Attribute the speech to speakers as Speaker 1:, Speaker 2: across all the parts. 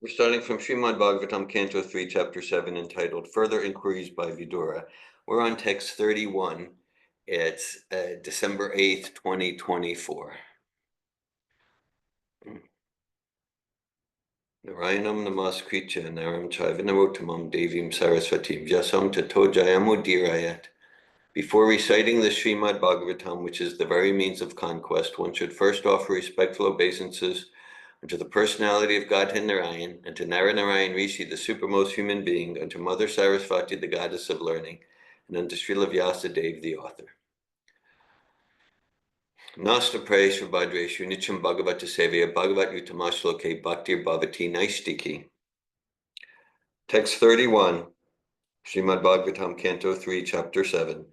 Speaker 1: We're starting from Srimad Bhagavatam, Canto 3, Chapter 7, entitled Further Inquiries by Vidura. We're on text 31. It's December 8th, 2024. Narayanam namaskritya naram chaiva narottamam devim saraswatim vyasam tato jayamudirayat. Before reciting the Srimad Bhagavatam, which is the very means of conquest, one should first offer respectful obeisances unto the personality of Godhead Narayan, and to Narayan Rishi, the supermost human being, unto Mother Saraswati, the goddess of learning, and unto Srila Vyasadeva, the author. Nasta Prayesh Vabhadreshu Nicham Bhagavata Sevya Bhagavat Yutamashloke Bhaktir Bhavati Naistiki. Text 31, Srimad Bhagavatam, Canto 3, Chapter 7.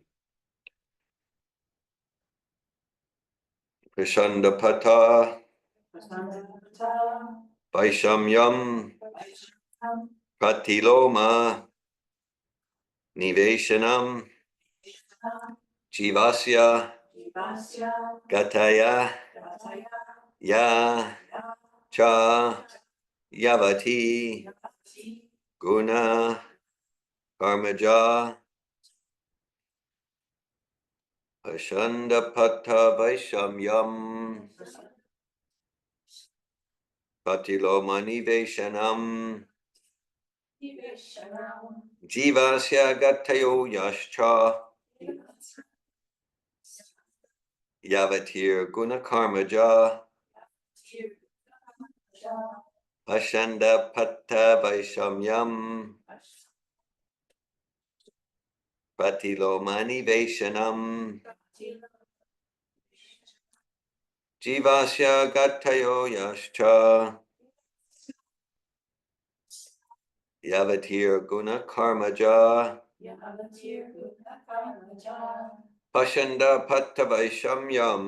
Speaker 1: Krishandapata Vaishamyam Pratiloma Niveshanam Jivasya Gataya Ya Cha Yavati Guna Karmaja Ashandapata Vaishamyam Pratiloma Niveshanam Jivasya Gatayo Yascha Yavatir Guna Karmaja Ashanda Patta Vaishamyam Pratilomani Vaishanam Jivasya Gatayo Yascha Yavatir Guna Karmaja Pashanda Patta Vaishamyam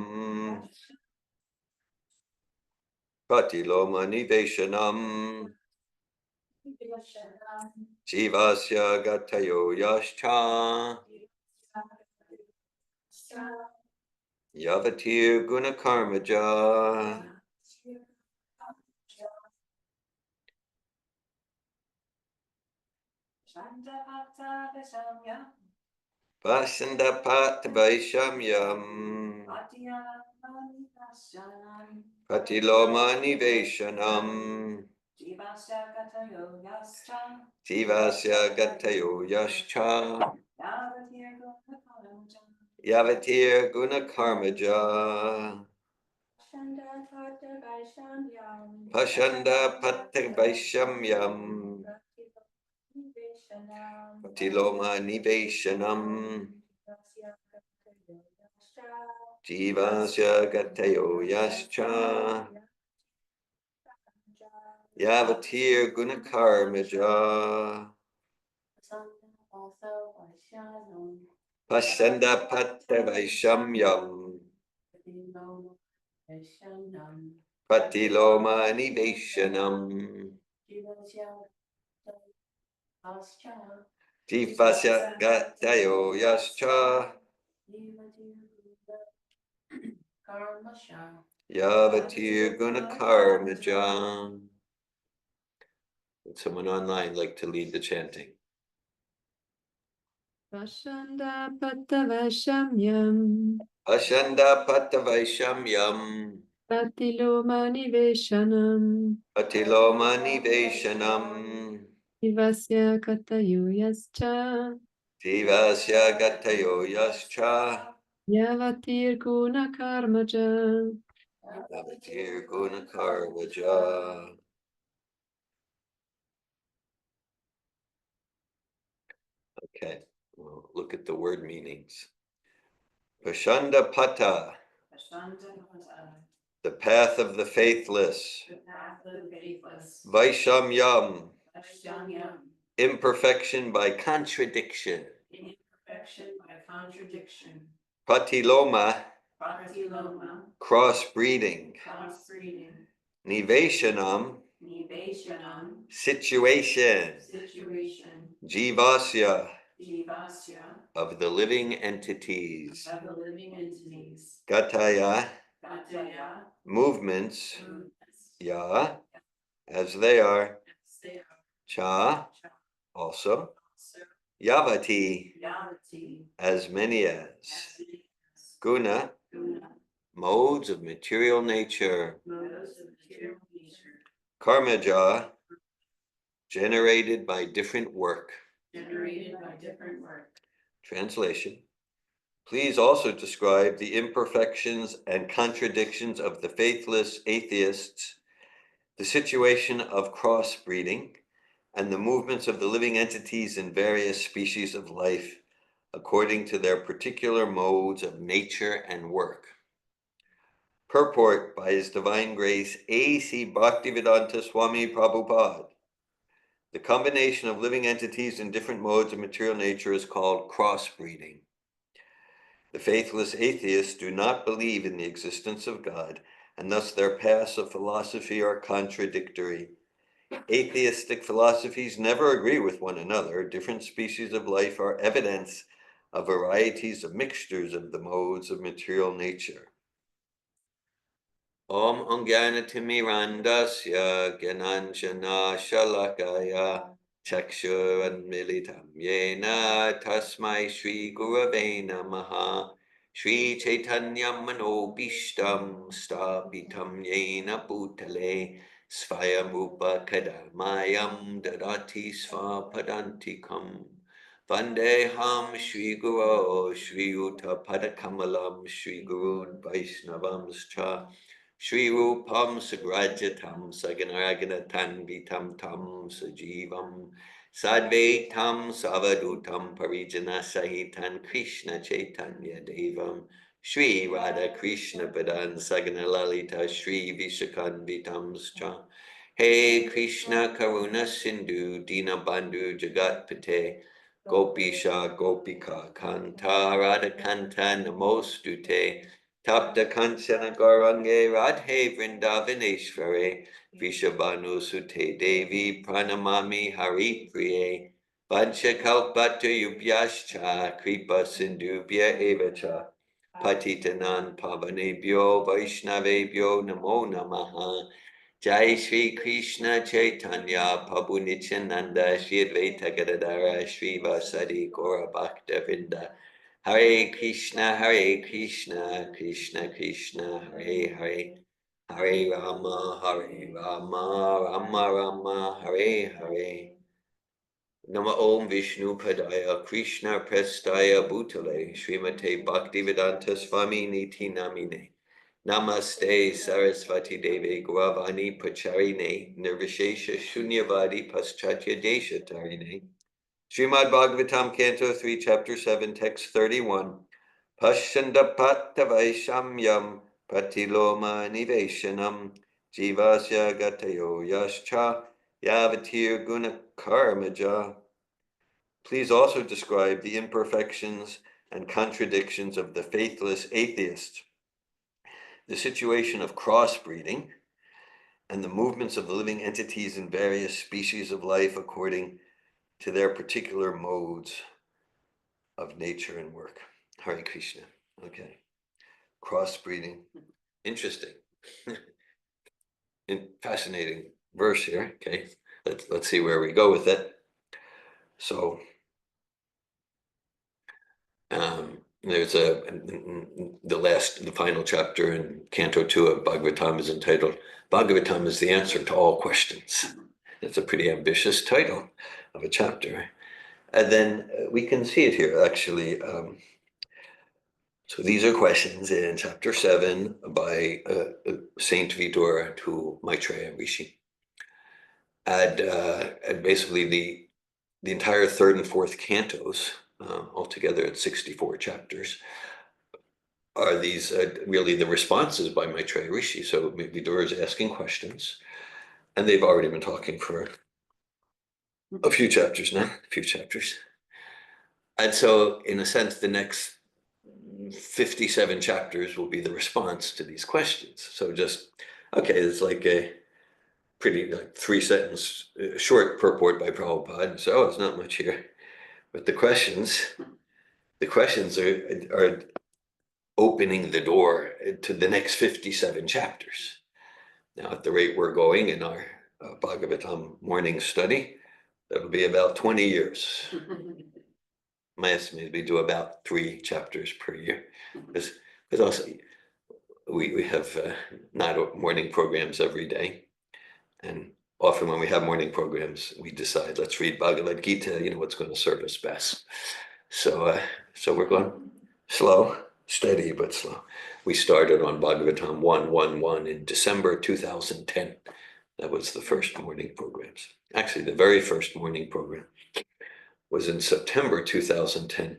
Speaker 1: Pratilomani Vaishanam Jivasya Gatayo Yascha Yavatir Guna Karmaja Pashanda Patta Vaishamyam Pratilomani Vaishanam Jivasya Gatayo Yascha Yavatir Guna Karmaja Pashanda Patta Vaishamyam Pratilomani Vaishanam Jivasya Gatayo Yascha Yavatir Guna Karmaja Pashanda Patta Vaishamyam Pratilomani Vaishanam Jivasya Gatayo Yascha Yavatir Guna Karmaja. Would someone online like to lead the chanting?
Speaker 2: Pashanda Patta Vaishamyam
Speaker 1: Ashanda Patta Vaishamyam
Speaker 2: Pratiloma Niveshanam
Speaker 1: Pratiloma Niveshanam
Speaker 2: Jivasya Katayo Yascha
Speaker 1: Jivasya Gatayo Yascha
Speaker 2: Yavatir Guna Karmaja
Speaker 1: Yavatir Guna Karmaja. Okay, we'll look at the word meanings. Pashanda Pata, the path of the faithless. Vaishamyam, imperfection by contradiction. Pratiloma, crossbreeding. Niveshanam, situation. Jivasya, of the living entities. Gataya, movements. Ya, as they are. Cha, also. Yavati, as many as. Guna, modes of material nature. Karmaja, generated by different work. Translation. Please also describe the imperfections and contradictions of the faithless atheists, the situation of crossbreeding, and the movements of the living entities in various species of life according to their particular modes of nature and work. Purport by His Divine Grace A.C. Bhaktivedanta Swami Prabhupada. The combination of living entities in different modes of material nature is called crossbreeding. The faithless atheists do not believe in the existence of God, and thus their paths of philosophy are contradictory. Atheistic philosophies never agree with one another. Different species of life are evidence of varieties of mixtures of the modes of material nature. Om Angyanatimirandasya Gyananjana Shalakaya Chakshuranmilitam Yena Tasmai Shri Gurave Namaha Shri Chaitanya Manobishtam Stapitam Yena Bhutale Svayamrupa Kadamayam Dadati Svapadantikam Vandeham Shri Guru Shri Uta Padakamalam Shri Gurun Vaishnavamscha Shri Rupam Sagrajatam Saganaraganatam Vitam Tam Sajivam Sadvaitam Savadutam Parijana Sahitan Krishna Chaitanya Devam Shri Radha Krishna Padan Saganalalita Shri Vishakan Vitamscha Hey Krishna Karuna Sindhu Dina Bandhu Jagat Pate Gopisha Gopika Kanta Radha Kanta Namostute Tapta Kanchana Gaurange Radhe Vrindavaneshware Vishabhanu Sute Devi Pranamami Hari Priye Vanchakalpata Yubhyascha Kripa Sindhubhya Evacha Patitanan Pavanebhyo Vaishnavebhyo Namo Namaha Jai Shri Krishna Chaitanya Prabhu Nityananda Shri Advaita Gadadara Shri Vasadi Gaura Bhakta Vrinda Hare Krishna, Krishna Krishna, Hare Hare, Hare Rama, Rama Rama, Hare Hare. Nama Om Vishnu Padaya, Krishna Prestaya Bhutale, Srimate Bhaktivedanta Swami Niti Namine. Namaste Sarasvati Devi Gravani Pacharine, Nirvishesha Shunyavadi Paschatya Desha Tarine. Srimad Bhagavatam, Canto 3, Chapter 7, Text 31. Pashandapata Vaishamyam Pratiloma Niveshanam Jivasya Gatayo Yascha Yavatir Guna Karmaja. Please also describe the imperfections and contradictions of the faithless atheists, the situation of crossbreeding, and the movements of the living entities in various species of life according to their particular modes of nature and work. Hare Krishna. Okay. Crossbreeding. Interesting. Fascinating verse here. Okay. Let's see where we go with it. So there's the final chapter in Canto 2 of Bhagavatam is entitled Bhagavatam is the answer to all questions. It's a pretty ambitious title of a chapter. And then we can see it here, actually. So these are questions in chapter 7 by Saint Vidura to Maitreya Rishi. And basically the entire third and fourth cantos, altogether at 64 chapters, are these really the responses by Maitreya Rishi. So Vidura is asking questions, and they've already been talking for a few chapters now, And so, in a sense, the next 57 chapters will be the response to these questions. So just, okay, it's like a pretty 3-sentence short purport by Prabhupada. So it's not much here. But the questions are opening the door to the next 57 chapters. Now, at the rate we're going in our Bhagavatam morning study. That'll be about 20 years. My estimate is we do about 3 chapters per year. Because also we have not morning programs every day. And often when we have morning programs, we decide, let's read Bhagavad Gita, what's going to serve us best. So we're going slow, steady, but slow. We started on Bhagavatam 111 in December 2010. That was the first morning programs. Actually, the very first morning program was in September 2010.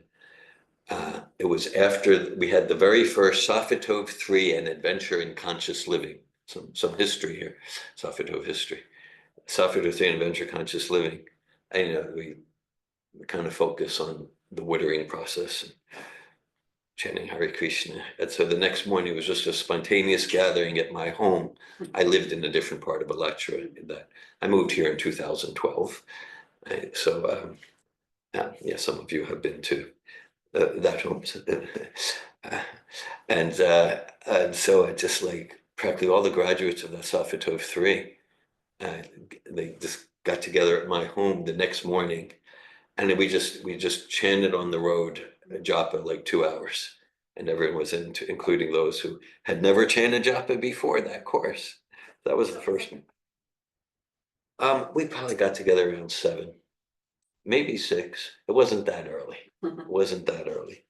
Speaker 1: It was after we had the very first Safitov 3 and Adventure in Conscious Living. Some history here, Safitov history. Safitov 3 and Adventure Conscious Living. And we kind of focus on the watering process and chanting Hare Krishna. And so the next morning was just a spontaneous gathering at my home. I lived in a different part of Alachua. I moved here in 2012. Some of you have been to that home. And so I just practically all the graduates of the Safitov 3, they just got together at my home the next morning, and we just chanted on the road japa 2 hours, and everyone was including those who had never chanted japa before that course. That was the first one. We probably got together around 7, maybe 6. It wasn't that early. It wasn't that early.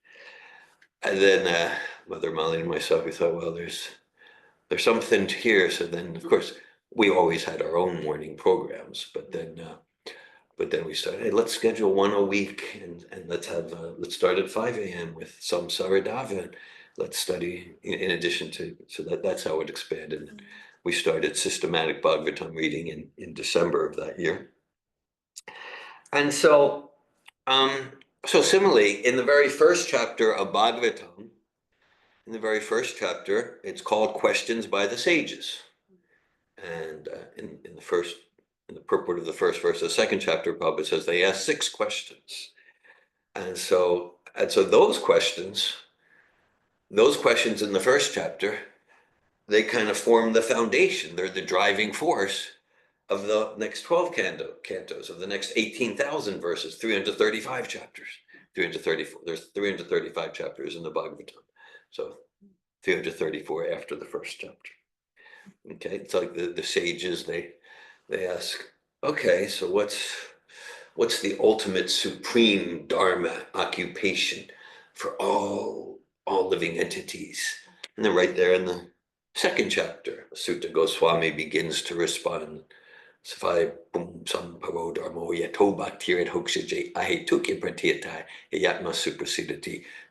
Speaker 1: And then Mother Molly and myself, we thought, well, there's something here. So then, of course, we always had our own morning programs, but then we started, hey, let's schedule one a week, and let's start at 5 a.m. with some Saradava, and let's study in addition to, so that's how it expanded. And we started systematic Bhagavatam reading in December of that year. And so similarly, in the very first chapter of Bhagavatam, in the very first chapter, it's called Questions by the Sages. And in the purport of the first verse of the second chapter, Prabhupada says they asked 6 questions. And so those questions in the first chapter, they kind of form the foundation. They're the driving force of the next 12 cantos, of the next 18,000 verses, 335 chapters, 334. There's 335 chapters in the Bhagavatam. So 334 after the first chapter. Okay, it's like the sages, they ask, okay, so what's the ultimate supreme dharma occupation for all living entities? And then right there in the second chapter, Sutta Goswami begins to respond. The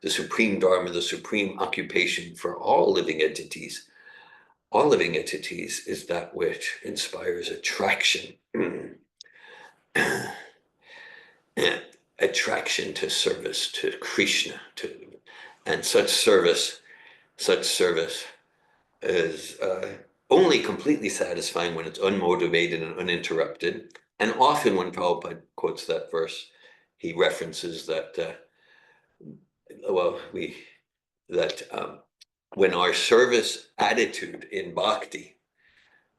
Speaker 1: supreme dharma, the supreme occupation for all living entities. All living entities is that which inspires attraction. Attraction to service, to Krishna, and such service is only completely satisfying when it's unmotivated and uninterrupted. And often when Prabhupada quotes that verse, he references that when our service attitude in bhakti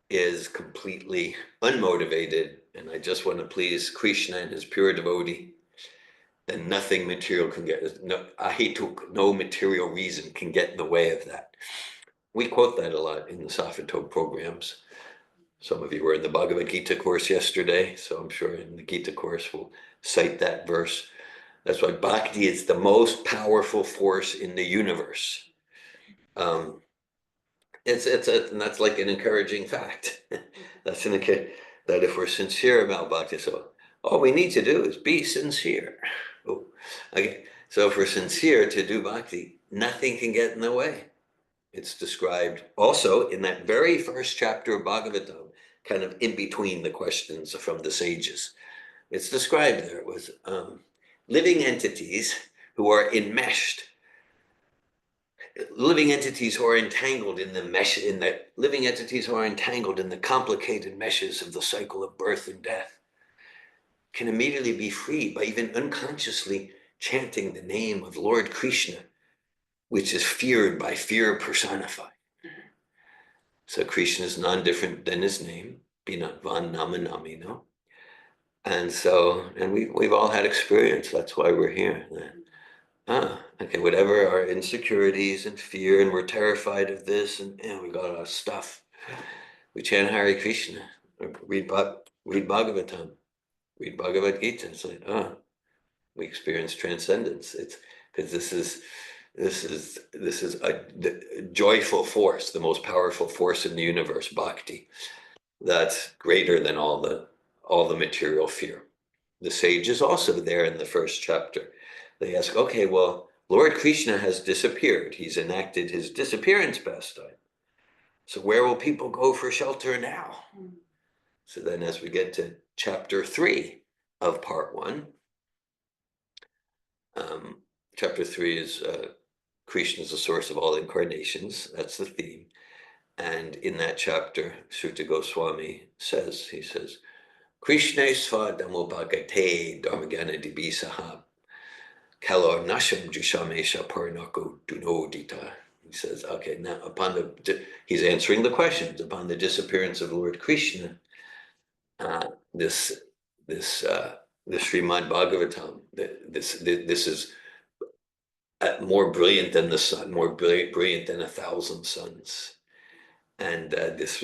Speaker 1: is completely unmotivated, and I just want to please Krishna and his pure devotee, then nothing material can no material reason can get in the way of that. We quote that a lot in the Safitov programs. Some of you were in the Bhagavad Gita course yesterday, so I'm sure in the Gita course we'll cite that verse. That's why bhakti is the most powerful force in the universe. And that's like an encouraging fact. That's that if we're sincere about bhakti, so all we need to do is be sincere. Oh, okay. So if we're sincere to do bhakti, nothing can get in the way. It's described also in that very first chapter of Bhagavatam, kind of in between the questions from the sages. It's described there with living entities who are enmeshed. Living entities who are entangled in living entities who are entangled in the complicated meshes of the cycle of birth and death can immediately be freed by even unconsciously chanting the name of Lord Krishna, which is feared by fear personified. So Krishna is non-different than his name, van nama nami, no? And so, and we've all had experience. That's why we're here. Okay, whatever our insecurities and fear, and we're terrified of this, and we got our stuff. We chant Hare Krishna, or read Bhagavatam, read Bhagavad Gita. It's like, we experience transcendence. It's because this is a joyful force, the most powerful force in the universe, bhakti. That's greater than all the material fear. The sage is also there in the first chapter. They ask, okay, well, Lord Krishna has disappeared. He's enacted his disappearance pastime. So where will people go for shelter now? So then as we get to chapter 3 of part 1, chapter 3 is Krishna is the source of all incarnations. That's the theme. And in that chapter, Sutta Goswami says, he says, Krishna svadamo bhagate dharmagana dibisaha kalor nasham jishamesha parinako dunodita. He says, okay, now he's answering the questions upon the disappearance of Lord Krishna. This Srimad Bhagavatam, this is more brilliant than the sun, more brilliant than 1,000 suns, and this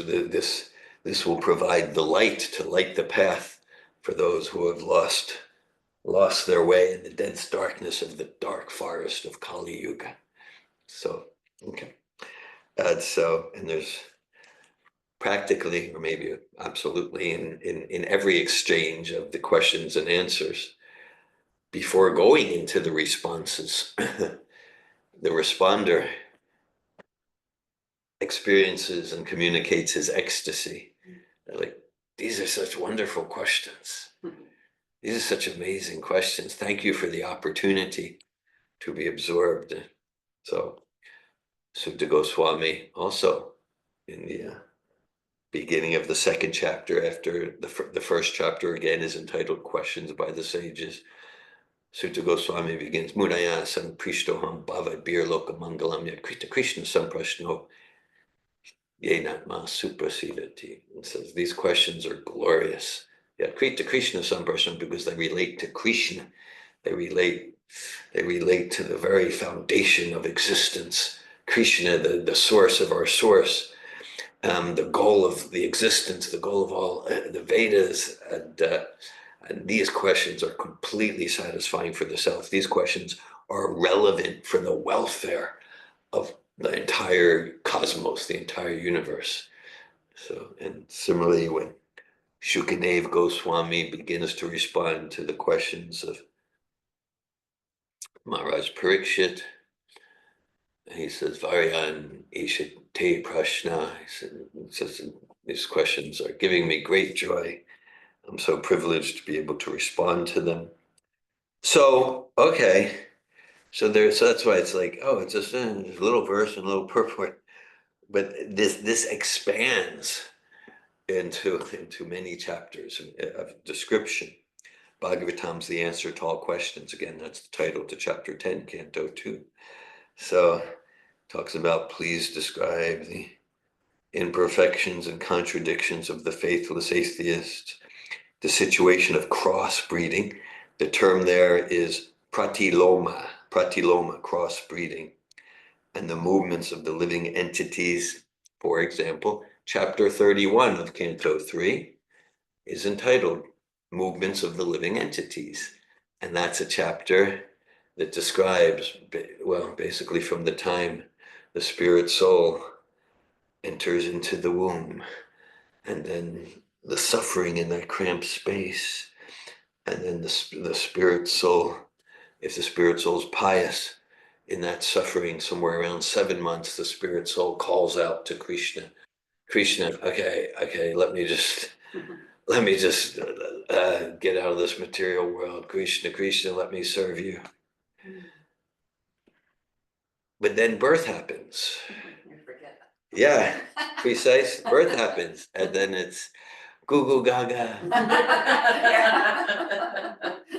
Speaker 1: will provide the light to light the path for those who have lost their way in the dense darkness of the dark forest of Kali Yuga. So, okay. And there's practically, or maybe absolutely, in every exchange of the questions and answers, before going into the responses, the responder experiences and communicates his ecstasy. They're like, these are such wonderful questions. These are such amazing questions. Thank you for the opportunity to be absorbed. So, Sutta Goswami also, in the beginning of the second chapter, after the first chapter again is entitled Questions by the Sages, Sutta Goswami begins, Mudaya samprishtoham bhavad birloka mangalam yat krita Krishna samprashno yenatma suprasidati. It says these questions are glorious. Yat krita Krishna samprashno, because they relate to Krishna. They relate to the very foundation of existence. Krishna, the source of our source. The goal of the existence, the goal of all the Vedas, and these questions are completely satisfying for the self. These questions are relevant for the welfare of the entire cosmos, the entire universe. So, and similarly, when Shukadev Goswami begins to respond to the questions of Maharaj Parikshit, he says, Varyan Ishate Prashna. He says, these questions are giving me great joy. I'm so privileged to be able to respond to them. So, okay. So that's why it's like, oh, it's just a little verse and a little purport. But this expands into many chapters of description. Bhagavatam's the answer to all questions. Again, that's the title to chapter 10, Canto 2. So talks about, please describe the imperfections and contradictions of the faithless atheist, the situation of crossbreeding. The term there is pratiloma, crossbreeding, and the movements of the living entities. For example, chapter 31 of Canto 3 is entitled Movements of the Living Entities. And that's a chapter that describes, well, basically from the time the spirit soul enters into the womb, and then the suffering in that cramped space, and then the spirit soul, if the spirit soul is pious, in that suffering, somewhere around 7 months, the spirit soul calls out to Krishna. Krishna, okay, let me just get out of this material world. Krishna, let me serve you. But then birth happens.
Speaker 3: You forget.
Speaker 1: Yeah, precise. Birth happens, and then it's goo goo gaga.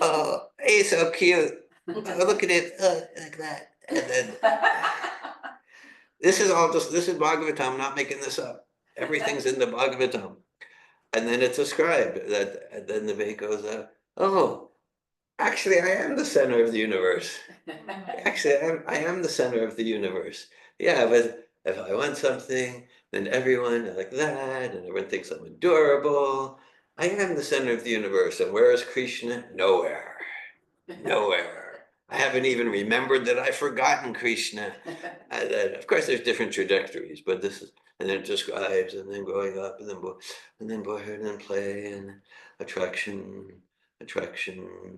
Speaker 1: Oh, he's so cute. Oh, look at it, like that. And then this is Bhagavatam. I'm not making this up. Everything's in the Bhagavatam. And then it's ascribed that, and then the Veda goes, oh, actually, I am the center of the universe. Actually, I am the center of the universe. Yeah, but if I want something, then everyone like that, and everyone thinks I'm adorable. I am the center of the universe. And where is Krishna? Nowhere. Nowhere. I haven't even remembered that I've forgotten Krishna. And then, of course, there's different trajectories, but this is, and then it describes, and then growing up, and then boyhood, and then play, and attraction,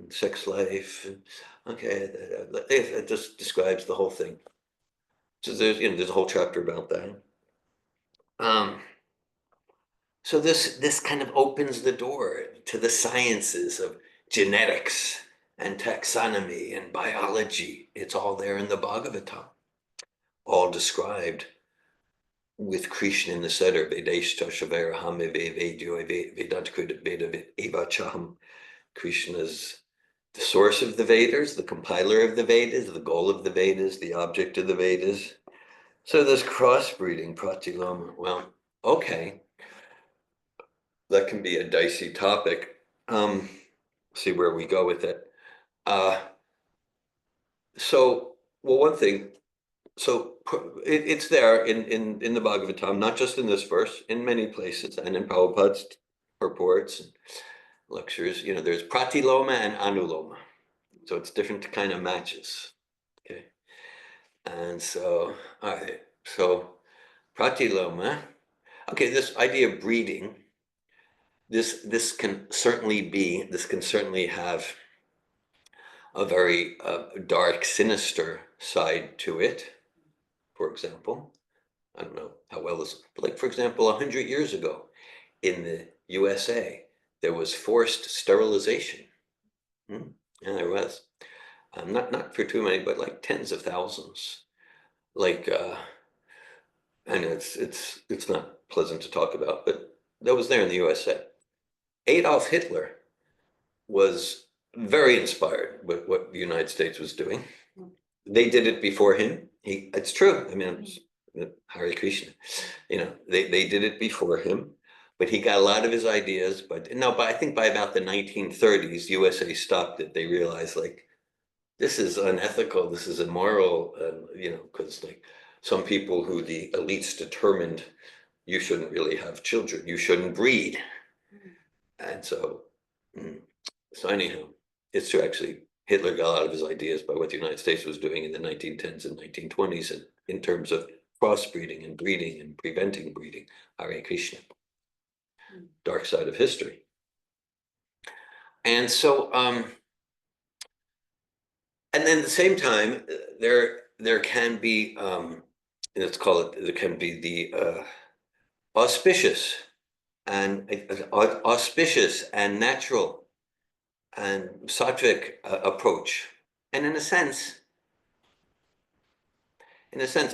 Speaker 1: sex life. Okay, it just describes the whole thing. So there's a whole chapter about that. So this kind of opens the door to the sciences of genetics and taxonomy and biology. It's all there in the Bhagavatam, all described with Krishna in the center. Krishna's the source of the Vedas, the compiler of the Vedas, the goal of the Vedas, the object of the Vedas. So this crossbreeding, pratiloma, well, okay, that can be a dicey topic. See where we go with it. So, well, one thing, so it's there in the Bhagavatam, not just in this verse, in many places, and in Prabhupada's purports and lectures, there's pratiloma and anuloma. So it's different kind of matches. Okay. And so, all right. So pratiloma, okay, this idea of breeding, this can certainly have a very dark, sinister side to it. For example, I don't know how well this, but like for example, 100 years ago in the USA, there was forced sterilization. Yeah, there was. Not for too many, but like tens of thousands. Like, and it's not pleasant to talk about, but that was there in the USA. Adolf Hitler was very inspired with what the United States was doing. They did it before him. It's true. I mean, Hare Krishna. They did it before him, but he got a lot of his ideas. But I think by about the 1930s, USA stopped it. They realized like this is unethical. This is immoral. Because like some people who the elites determined you shouldn't really have children. You shouldn't breed. And so anyhow, it's true actually. Hitler got a lot of his ideas by what the United States was doing in the 1910s and 1920s in terms of crossbreeding and breeding and preventing breeding. Hare Krishna. Dark side of history. And so, and then at the same time, there can be, let's call it, there can be the auspicious and natural and sattvic approach. And in a sense,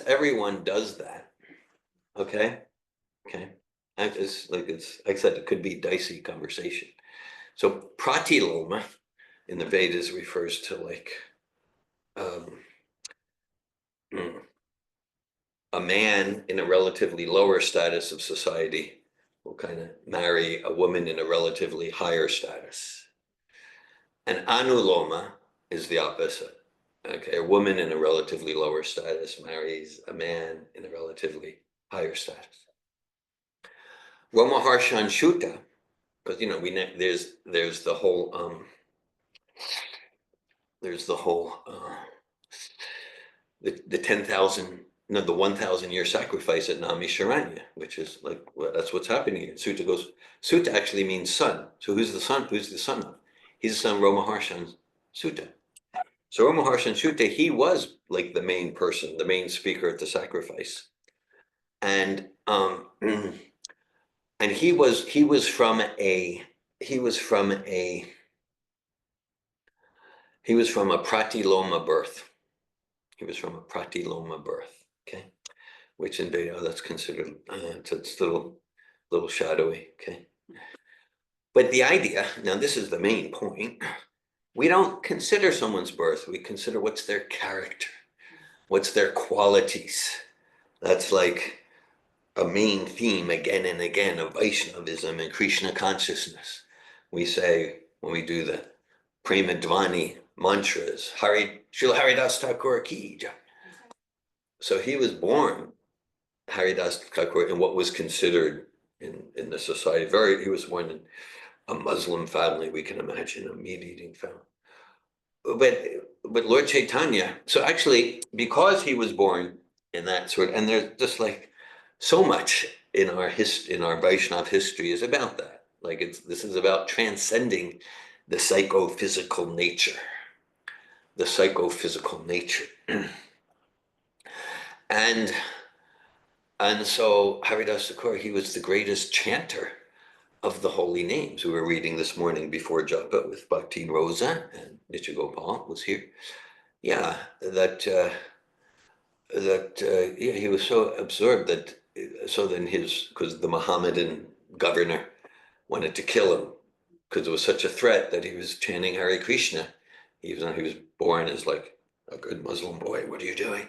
Speaker 1: everyone does that. Okay. It's like I said, it could be dicey conversation. So pratiloma in the Vedas refers to like a man in a relatively lower status of society will kind of marry a woman in a relatively higher status. And anuloma is the opposite. Okay, a woman in a relatively lower status marries a man in a relatively higher status. Romaharshan Shuta, because there's the whole the 10,000 the 1,000-year sacrifice at Namisharanya, which is like that's what's happening here. Sutta actually means son. So who's the son? Who's the son of? He's the son of Romaharshan Sutta. So Romaharshan Sutta, he was like the main person, the main speaker at the sacrifice, and he was from a pratiloma birth. He was from a pratiloma birth. Okay, which in Veda that's considered it's a little shadowy. Okay, but the idea now, this is the main point. We don't consider someone's birth. We consider what's their character, what's their qualities. That's like a main theme again and again of Vaishnavism and Krishna consciousness. We say when we do the Prema Dhvani mantras, Srila Haridas Thakur ki jai. So he was born, Haridas Thakur, in what was considered in the society, he was born in a Muslim family, we can imagine, a meat-eating family. But Lord Chaitanya, so actually, because he was born in that sort, and there's just like so much in our Vaishnav history is about that. Like this is about transcending the psychophysical nature, and so Haridas Thakur, he was the greatest chanter of the holy names. We were reading this morning before Japa with Bhakti Rosa, and Nitya Gopal was here. Yeah, yeah, he was so absorbed that, so then because the Mohammedan governor wanted to kill him because it was such a threat that he was chanting Hare Krishna, even though he was born as like a good Muslim boy. What are you doing?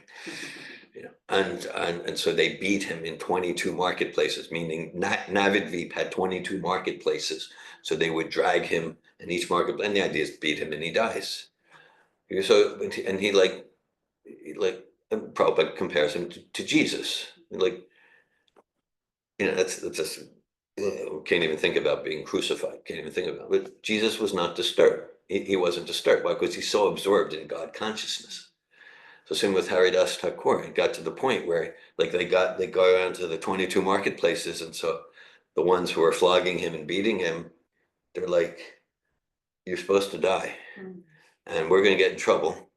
Speaker 1: And so they beat him in 22 marketplaces, meaning Navidveep had 22 marketplaces. So they would drag him in each marketplace, and the idea is beat him and he dies. So, and he Prabhupada compares him to Jesus. Like, that's just, can't even think about being crucified, can't even think about it. But Jesus was not disturbed. He wasn't disturbed. Why? Because he's so absorbed in God consciousness. So same with Haridas Thakur. It got to the point where like they go around to the 22 marketplaces, and so the ones who are flogging him and beating him, they're like, you're supposed to die. And we're going to get in trouble.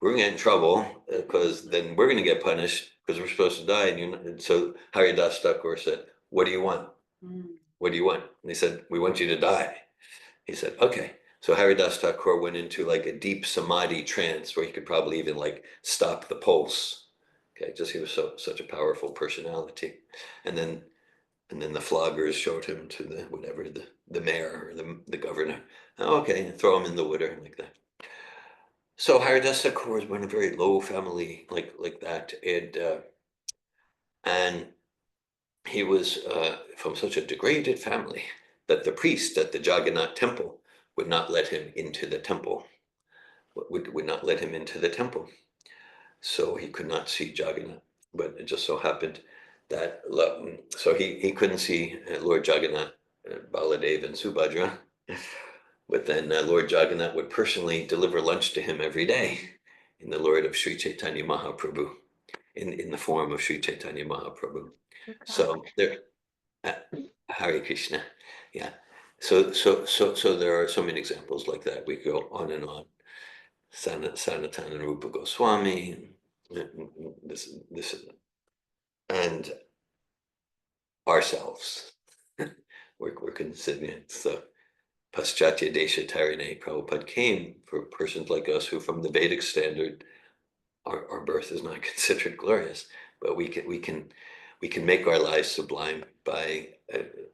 Speaker 1: We're going to get in trouble because then we're going to get punished because we're supposed to die. And so Haridas Thakur said, what do you want? What do you want? And they said, we want you to die. He said, okay. So Haridas Thakur went into like a deep samadhi trance where he could probably even like stop the pulse. Okay, just he was such a powerful personality. And then the floggers showed him to the mayor or the governor. Oh, okay, throw him in the water like that. So Haridas Thakur was born in a very low family like that, and he was from such a degraded family that the priest at the Jagannath temple would not let him into the temple. Would not let him into the temple, so he could not see Jagannath. But it just so happened that so he couldn't see Lord Jagannath, Baladev, and Subhadra. But then Lord Jagannath would personally deliver lunch to him every day in the Lord of Sri Chaitanya Mahaprabhu, in the form of Sri Chaitanya Mahaprabhu. So there, Hare Krishna, yeah. So there are so many examples like that. We go on and on. Sanatana Rupa Goswami, this and ourselves. we're considering it. So Paschatya Desha Tarine, Prabhupada came for persons like us who, from the Vedic standard, our birth is not considered glorious, but we can make our lives sublime by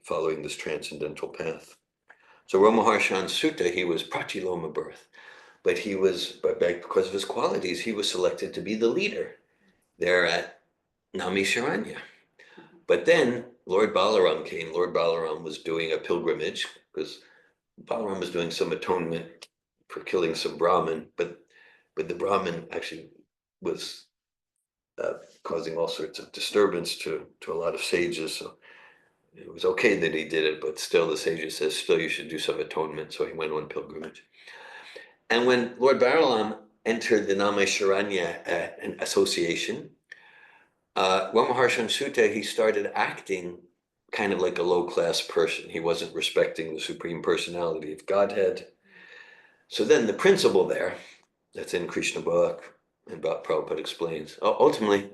Speaker 1: following this transcendental path. So Ramaharshan Sutta, he was Pratiloma birth, but because of his qualities, he was selected to be the leader there at Namisharanya. But then Lord Balaram came. Lord Balaram was doing a pilgrimage because Balaram was doing some atonement for killing some Brahmin, but the Brahmin actually was causing all sorts of disturbance to a lot of sages. So it was okay that he did it, but still the sages says, still you should do some atonement. So he went on pilgrimage. And when Lord Balaram entered the Namaisharanya association, Ramaharshan Sutta, he started acting kind of like a low-class person. He wasn't respecting the Supreme Personality of Godhead. So then the principle there, that's in Krishna book, and Prabhupada explains, ultimately,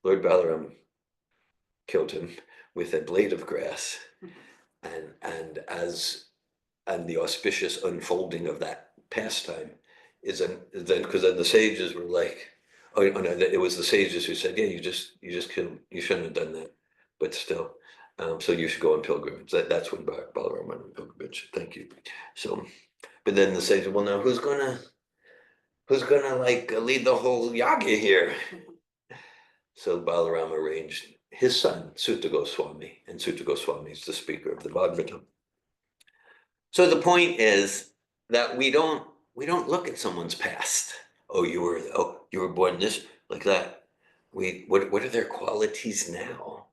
Speaker 1: Lord Balaram killed him with a blade of grass. And the auspicious unfolding of that pastime is then because then the sages were like, oh no, it was the sages who said, yeah, you just killed him. You shouldn't have done that, but still, so you should go on pilgrimage. That's when Balaram went on pilgrimage. Thank you. So, but then the sages, well, now who's gonna like lead the whole yaga here? So Balaram arranged his son, Sutta Goswami, and Sutta Goswami is the speaker of the Bhagavatam. So the point is that we don't look at someone's past. Oh, you were born this, like that. What are their qualities now?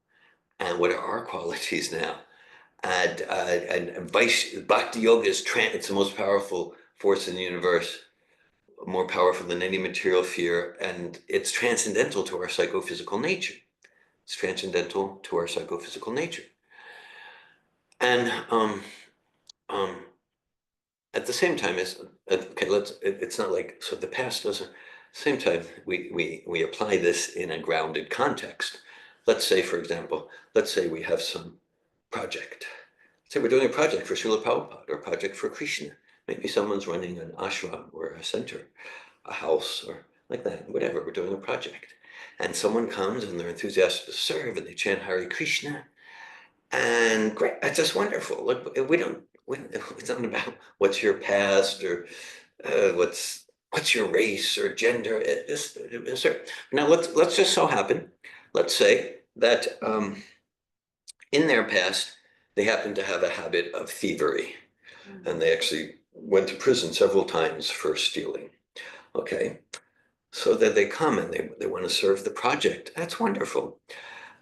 Speaker 1: And what are our qualities now? And Bhakti Yoga is it's the most powerful force in the universe, more powerful than any material fear, and it's transcendental to our psychophysical nature. It's transcendental to our psychophysical nature. And at the same time, it's not like, so the past doesn't, same time, we apply this in a grounded context. Let's say, for example, let's say we have some project. Say we're doing a project for Srila Prabhupada or a project for Krishna. Maybe someone's running an ashram or a center, a house or like that, whatever, we're doing a project. And someone comes and they're enthusiastic to serve and they chant Hare Krishna. And great, that's just wonderful. Look, it's not about what's your past or what's your race or gender. Now let's just so happen, let's say that in their past, they happen to have a habit of thievery, and they actually went to prison several times for stealing. Okay, so that they come and they want to serve the project. That's wonderful.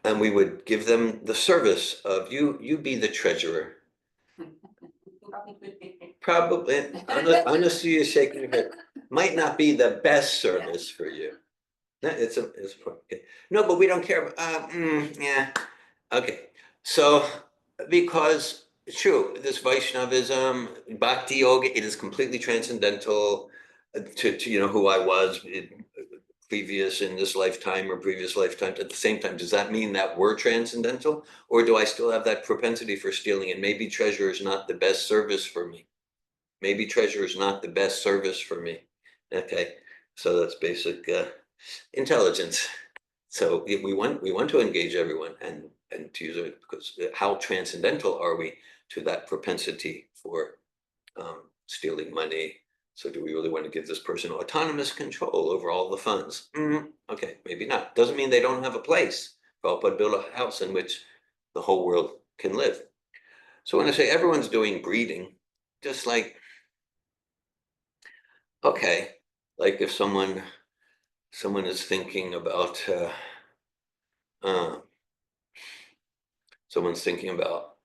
Speaker 1: And we would give them the service of you be the treasurer. Probably, honestly, you're shaking your head. Might not be the best service for you. It's okay. No, but we don't care. Yeah. Okay. So, because true, this Vaishnavism, Bhakti Yoga, it is completely transcendental to who I was previous in this lifetime or previous lifetimes. At the same time, does that mean that we're transcendental, or do I still have that propensity for stealing? And maybe treasure is not the best service for me. Maybe treasure is not the best service for me. Okay, so that's basic intelligence. So we want to engage everyone and to use it, because how transcendental are we to that propensity for stealing money? So do we really want to give this person autonomous control over all the funds? Okay, maybe not. Doesn't mean they don't have a place. Prabhupada built a house in which the whole world can live. So when I say everyone's doing breeding, just like, okay, like if someone is thinking about someone's thinking about,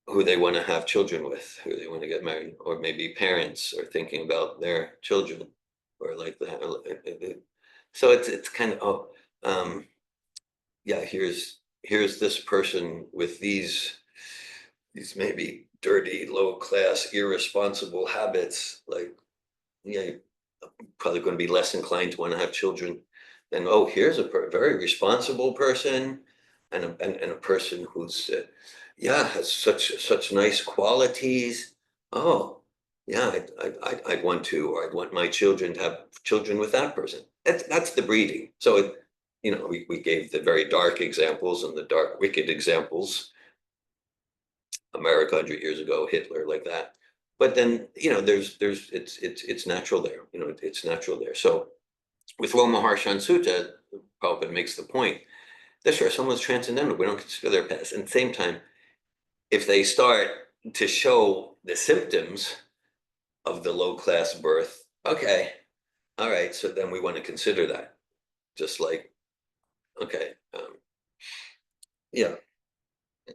Speaker 1: who they want to have children with, who they want to get married, or maybe parents are thinking about their children, or like that. So it's kind of, yeah, here's this person with these maybe dirty, low class, irresponsible habits. Like, yeah, you're probably going to be less inclined to want to have children. Then, oh, here's a very responsible person, and a person who's has such nice qualities. Oh, yeah, I'd want my children to have children with that person. That's the breeding. So we gave the very dark examples and the dark, wicked examples. America 100 years ago, Hitler, like that. But then it's natural there. It's natural there. So with Roma Harshan Sutta, Prabhupada makes the point that sure, someone's transcendental. We don't consider their past. And at the same time, if they start to show the symptoms of the low class birth, okay, all right, so then we want to consider that. Just like, okay, yeah.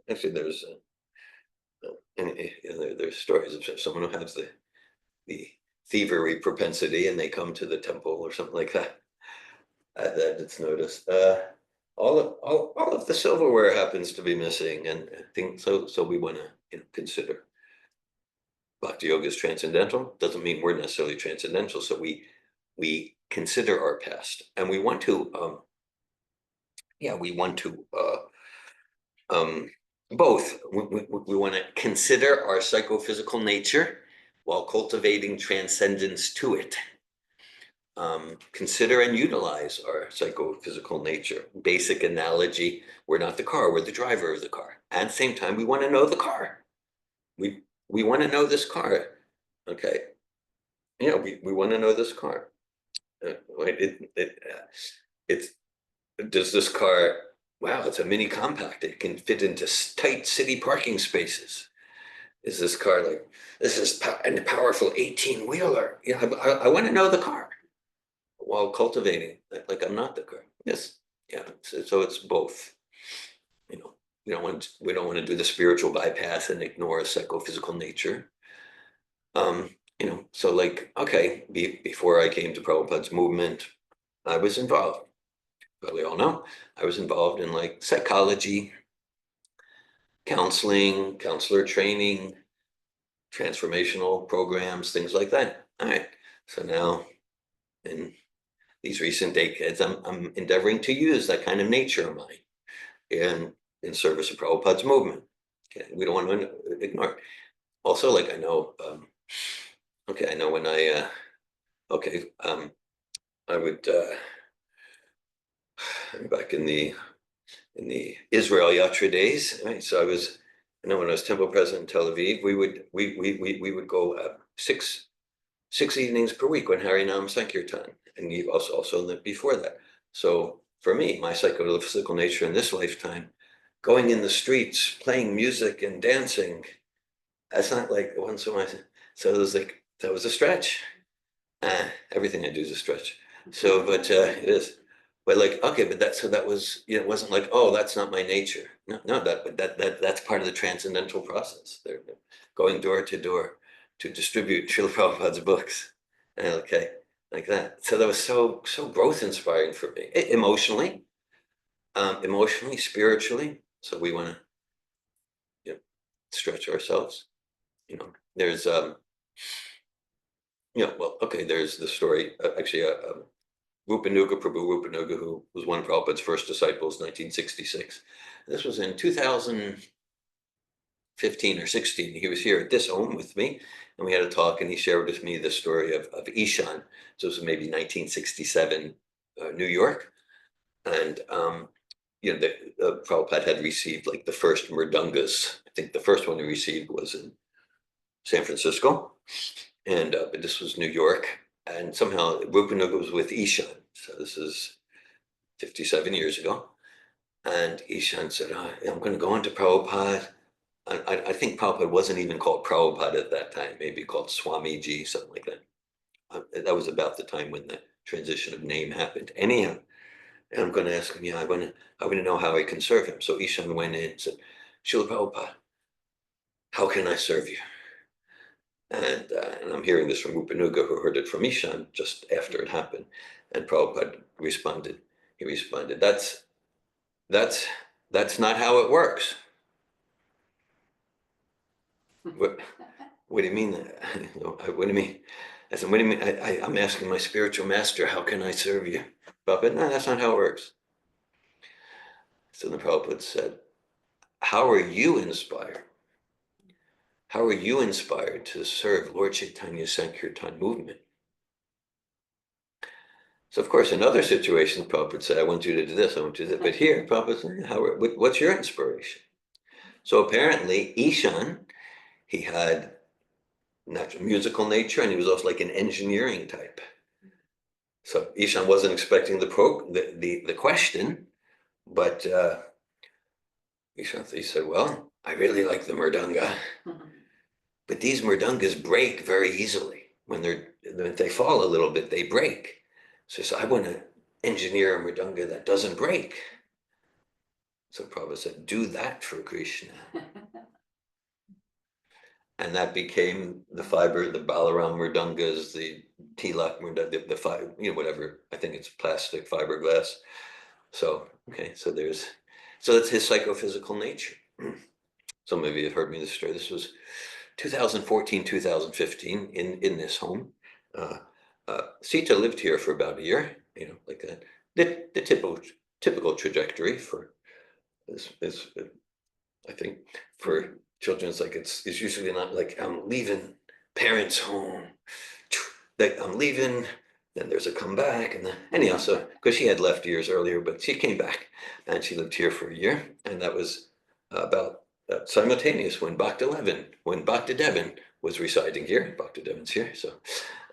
Speaker 1: Actually, there's stories of someone who has the thievery propensity, and they come to the temple or something like that. That it's noticed. All of the silverware happens to be missing, and I think so. So we want to consider Bhakti Yoga is transcendental. Doesn't mean we're necessarily transcendental. So we consider our past, and we want to both. We want to consider our psychophysical nature while cultivating transcendence to it. Consider and utilize our psychophysical nature. Basic analogy, we're not the car, we're the driver of the car. At the same time, we want to know the car. We want to know this car. Okay. We want to know this car. Right? does this car, wow, it's a mini compact. It can fit into tight city parking spaces. Is this car like, this is a powerful 18-wheeler? Yeah, I want to know the car while cultivating, like I'm not the car. Yes, yeah. So it's both. You know, we don't want to do the spiritual bypass and ignore a psychophysical nature. So like, okay, before I came to Prabhupada's movement, I was involved. Probably all know, I was involved in like psychology, counseling, counselor training, transformational programs, things like that. All right. So now in these recent decades, I'm endeavoring to use that kind of nature of mine in service of Prabhupada's movement. Okay. We don't want to ignore it. Also, like I know, okay, I know when I would back in the Israel Yatra days, right? So I know when I was temple president in Tel Aviv, we would go six evenings per week when Harinam Sankirtan, and you also before that. So for me, my psychophysical nature in this lifetime, going in the streets, playing music and dancing, that's not like once in a while. So it was like that was a stretch. Everything I do is a stretch. So, but it is. But like, okay, but that was, it wasn't like, oh, that's not my nature. No, that's part of the transcendental process. They're going door to distribute Srila Prabhupada's books. Okay, like that. So that was so growth inspiring for me, emotionally, spiritually. So we want to, stretch ourselves. There's well, okay, there's the story, actually, Rupanuga, Prabhu Rupanuga, who was one of Prabhupada's first disciples, 1966. This was in 2015 or 16. He was here at this home with me, and we had a talk, and he shared with me the story of Ishan. So this was maybe 1967, New York. And, Prabhupada had received like the first mridungas. I think the first one he received was in San Francisco. And but this was New York, and somehow Rupanuga was with Ishan. So this is 57 years ago. And Ishan said, I'm going to go into Prabhupada. I think Prabhupada wasn't even called Prabhupada at that time, maybe called Swamiji, something like that. That was about the time when the transition of name happened. Anyhow, and I'm going to ask him, I want to know how I can serve him. So Ishan went in and said, Srila Prabhupada, how can I serve you? And I'm hearing this from Rupanuga, who heard it from Ishan just after it happened. And Prabhupada responded, that's not how it works. What do you mean? What do you mean? I said, what do you mean? I'm asking my spiritual master, how can I serve you? Prabhupada, no, that's not how it works. So the Prabhupada said, how are you inspired? How are you inspired to serve Lord Chaitanya's Sankirtan movement? So of course, in other situations, Prabhupada would say, I want you to do this, I want you to do that. But here, Prabhupada said, what's your inspiration? So apparently, Ishan, he had natural musical nature, and he was also like an engineering type. So Ishan wasn't expecting the question, but Ishan, he said, well, I really like the mridanga, but these mridangas break very easily. When they fall a little bit, they break. So I want to engineer a mridanga that doesn't break. So Prabhupada said, do that for Krishna. And that became the fiber, the Balaram mridangas, the Tilak mridanga, the fiber, whatever. I think it's plastic, fiberglass. So, okay, so that's his psychophysical nature. Some of you have heard me this story. This was 2014, 2015 in this home. Sita lived here for about a year, like that. The typical trajectory for this, I think for children, it's like it's usually not like I'm leaving parents' home, I'm leaving, then there's a comeback, and then anyhow, so because she had left years earlier, but she came back and she lived here for a year, and that was about simultaneous when Bhakta Devin was residing here. Bhakta Devin's here, so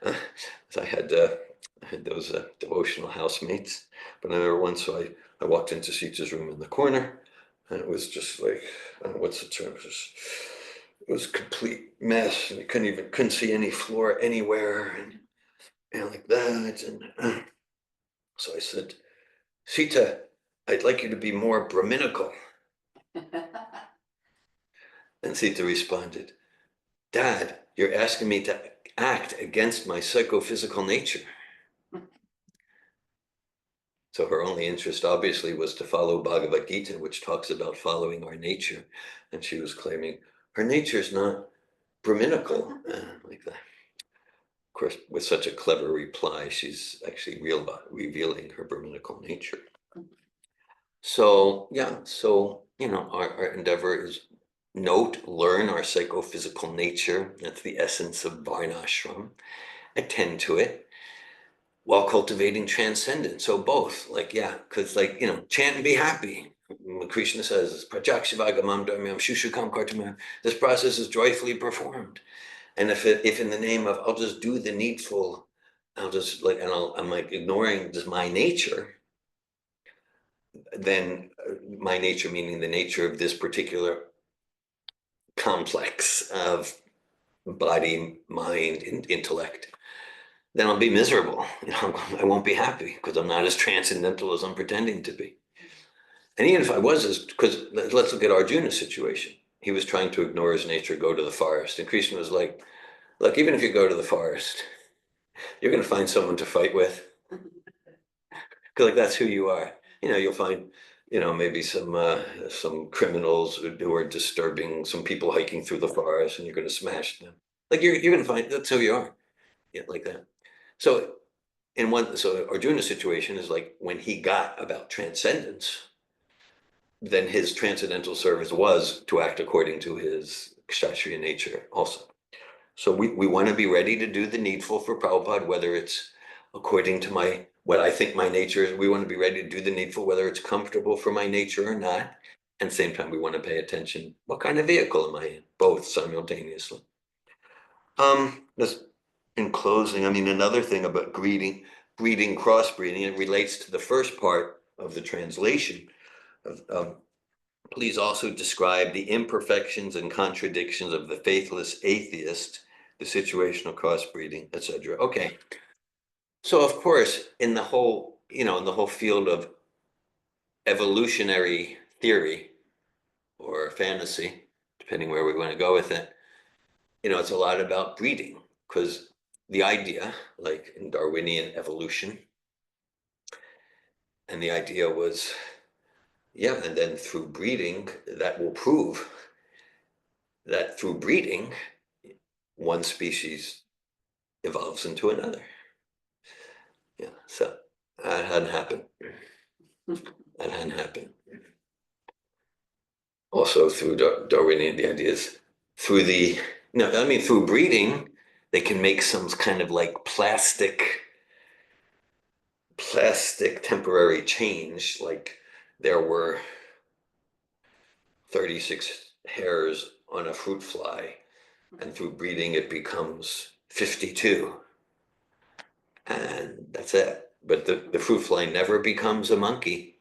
Speaker 1: I had those devotional housemates. But I remember once, so I walked into Sita's room in the corner, and it was just like, I don't know, what's the term? It was a complete mess, and you couldn't see any floor anywhere, and like that. And so I said, Sita, I'd like you to be more Brahminical. And Sita responded, Dad, you're asking me to act against my psychophysical nature. So her only interest obviously was to follow Bhagavad Gita, which talks about following our nature. And she was claiming her nature is not Brahminical, like that. Of course, with such a clever reply, she's actually revealing her Brahminical nature. So, yeah, so, our endeavor is learn our psychophysical nature. That's the essence of Varnashram. Attend to it while cultivating transcendence. So both, because chant and be happy. Krishna says, Prajakshavagamam dharmyam shushukam kartamam. This process is joyfully performed. And if in the name of, I'll just do the needful, I'm ignoring just my nature, then my nature, meaning the nature of this particular complex of body, mind, and intellect, then I'll be miserable. I won't be happy because I'm not as transcendental as I'm pretending to be. And even if I was, because let's look at Arjuna's situation. He was trying to ignore his nature, go to the forest. And Krishna was like, look, even if you go to the forest, you're going to find someone to fight with. Because that's who you are. You'll find, maybe some criminals who are disturbing, some people hiking through the forest, and you're going to smash them. You're going to find that's who you are. Yeah, like that. So Arjuna's situation is like when he got about transcendence, then his transcendental service was to act according to his kshatriya nature also. So we want to be ready to do the needful for Prabhupada, whether it's according to what I think my nature is. We want to be ready to do the needful, whether it's comfortable for my nature or not. And at the same time, we want to pay attention. What kind of vehicle am I in? Both simultaneously. Just in closing, another thing about breeding, crossbreeding, it relates to the first part of the translation of please also describe the imperfections and contradictions of the faithless atheist, the situational crossbreeding, etc. Okay. So of course, in the whole field of evolutionary theory or fantasy, depending where we want to go with it, it's a lot about breeding, because the idea, like in Darwinian evolution, and the idea was, and then through breeding, that will prove that through breeding, one species evolves into another. Yeah, so that hadn't happened. That hadn't happened. Also through Darwinian, the idea is through through breeding, they can make some kind of like plastic temporary change. Like there were 36 hairs on a fruit fly, and through breeding it becomes 52. And that's it. But the fruit fly never becomes a monkey.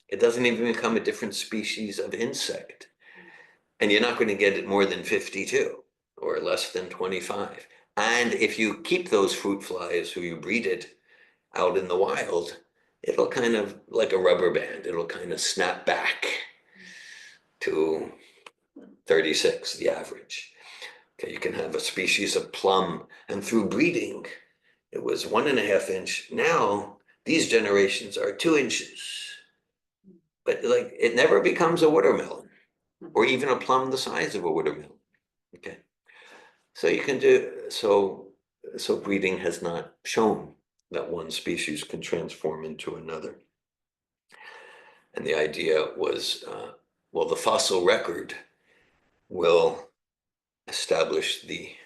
Speaker 1: It doesn't even become a different species of insect. And you're not going to get it more than 52 or less than 25. And if you keep those fruit flies who you breeded out in the wild, it'll kind of like a rubber band. It'll kind of snap back to 36, the average. Okay, you can have a species of plum, and through breeding, it was 1.5 inch. Now these generations are 2 inches. But it never becomes a watermelon, or even a plum the size of a watermelon. Okay, so you can so breeding has not shown that one species can transform into another. And the idea was, the fossil record will establish the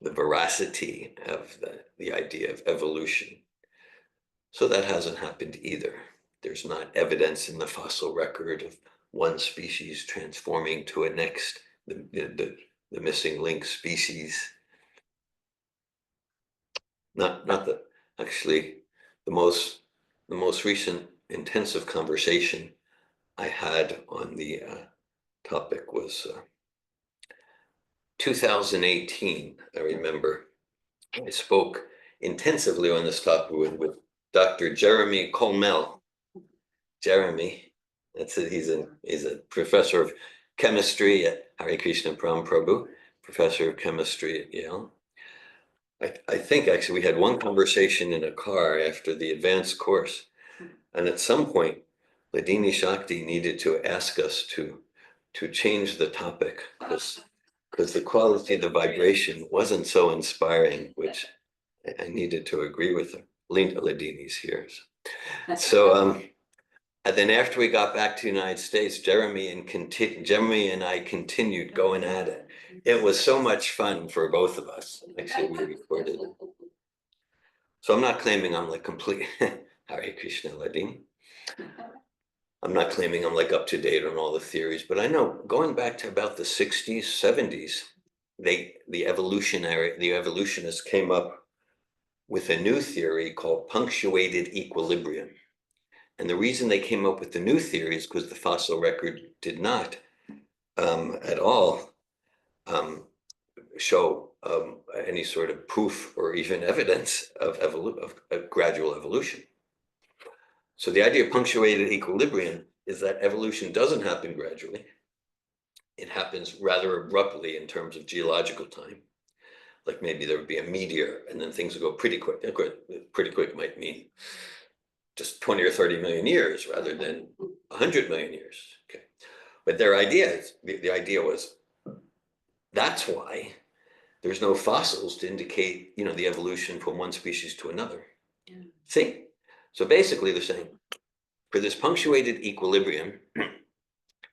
Speaker 1: veracity of the idea of evolution. So that hasn't happened either. There's not evidence in the fossil record of one species transforming to a next, the missing link species. Actually, the most the most recent intensive conversation I had on the topic was 2018. I remember I spoke intensively on this topic with Dr. Jeremy Colmel. Jeremy, that's it. He's a professor of chemistry at Hare Krishna Prabhu, professor of chemistry at Yale. I think actually we had one conversation in a car after the advanced course, and at some point, Ladini Shakti needed to ask us to change the topic because the quality of the vibration wasn't so inspiring, which I needed to agree with her. Ladini's here. So and then after we got back to the United States, Jeremy and I continued going at it. It was so much fun for both of us. Actually, we recorded it. So I'm not claiming I'm like complete Hare Krishna Ladini. I'm not claiming I'm like up to date on all the theories, but I know going back to about the 60s, 70s, the evolutionists came up with a new theory called punctuated equilibrium. And the reason they came up with the new theory is because the fossil record did not at all show any sort of proof or even evidence of gradual evolution. So the idea of punctuated equilibrium is that evolution doesn't happen gradually. It happens rather abruptly in terms of geological time. Like maybe there would be a meteor and then things would go pretty quick. Pretty quick might mean just 20 or 30 million years rather than 100 million years. Okay. But their idea is, the idea was, that's why there's no fossils to indicate, the evolution from one species to another. Yeah. See? So basically they're saying, for this punctuated equilibrium,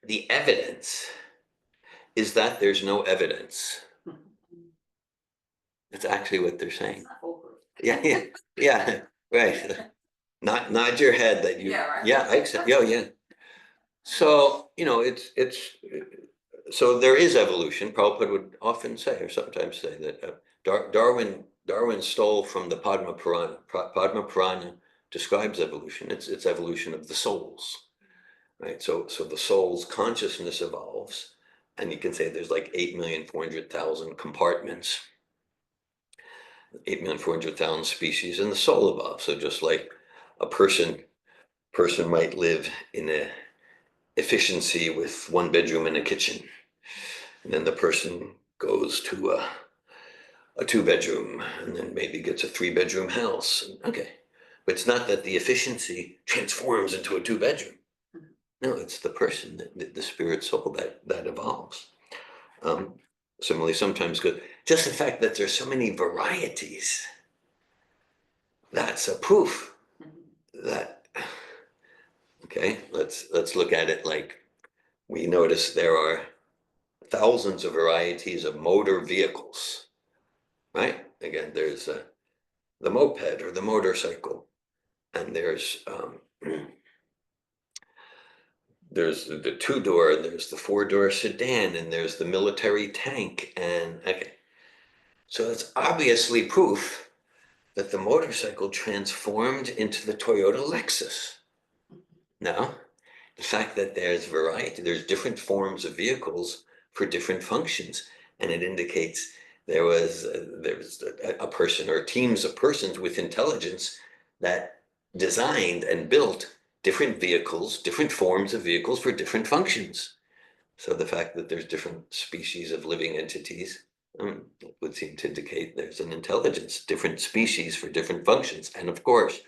Speaker 1: the evidence is that there's no evidence. That's actually what they're saying. Yeah, right. Nod your head that you. Yeah, right. Yeah, I accept. Yeah. So so there is evolution. Prabhupada would often say, or sometimes say, that Darwin stole from the Padma Purana. Padma Purana describes evolution. It's evolution of the souls, right? So the soul's consciousness evolves, and you can say there's like 8,400,000 compartments, 8,400,000 species, and the soul evolves. So just like a person might live in a efficiency with one bedroom and a kitchen, and then the person goes to a 2-bedroom, and then maybe gets a 3-bedroom house. Okay, but it's not that the efficiency transforms into a 2-bedroom. No, it's the person, the spirit soul that evolves. Similarly, sometimes good. Just the fact that there's so many varieties, that's a proof that. Okay, let's look at it like we notice there are thousands of varieties of motor vehicles, right? Again, there's the moped or the motorcycle, and there's the 2-door, and there's the 4-door sedan, and there's the military tank, and okay. So it's obviously proof that the motorcycle transformed into the Toyota Lexus. Now, the fact that there's variety, there's different forms of vehicles for different functions, and it indicates there was a person or teams of persons with intelligence that designed and built different vehicles, different forms of vehicles for different functions. So the fact that there's different species of living entities would seem to indicate there's an intelligence, different species for different functions. And of course,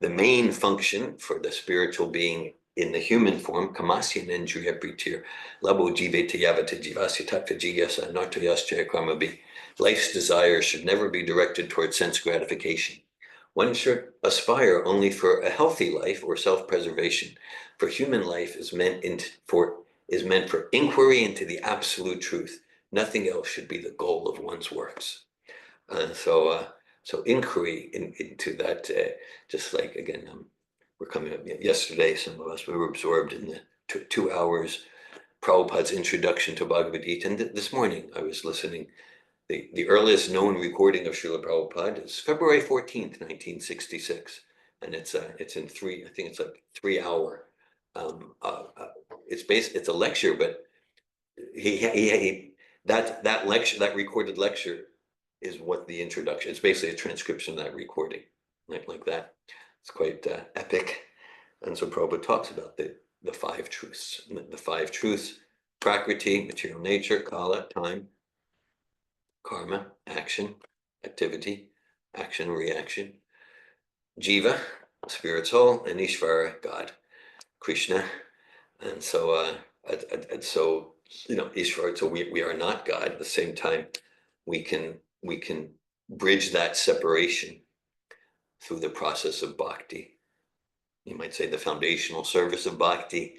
Speaker 1: the main function for the spiritual being in the human form, kamasya nendriya pritir, labo jivete yavata jivasya tattva jigyasa nartayasya karmabi. Life's desire should never be directed towards sense gratification. One should aspire only for a healthy life or self-preservation, for human life is meant for inquiry into the absolute truth. Nothing else should be the goal of one's works. So inquiry into that, just like, again, we're coming up, yesterday, some of us, we were absorbed in the 2 hours Prabhupada's introduction to Bhagavad Gita, and this morning I was listening. The earliest known recording of Srila Prabhupada is February 14th, 1966. and it's in three. I think it's like 3 hour. It's a lecture, but that lecture, that recorded lecture, is what the introduction. It's basically a transcription of that recording, like that. It's quite epic, and so Prabhupada talks about the five truths. The five truths: Prakriti, material nature; Kala, time; Karma, action, activity, action, reaction; Jiva, spirit, soul; and Ishvara, God, Krishna. And so, Ishvara. So we are not God. At the same time, we can bridge that separation through the process of bhakti. You might say the foundational service of bhakti,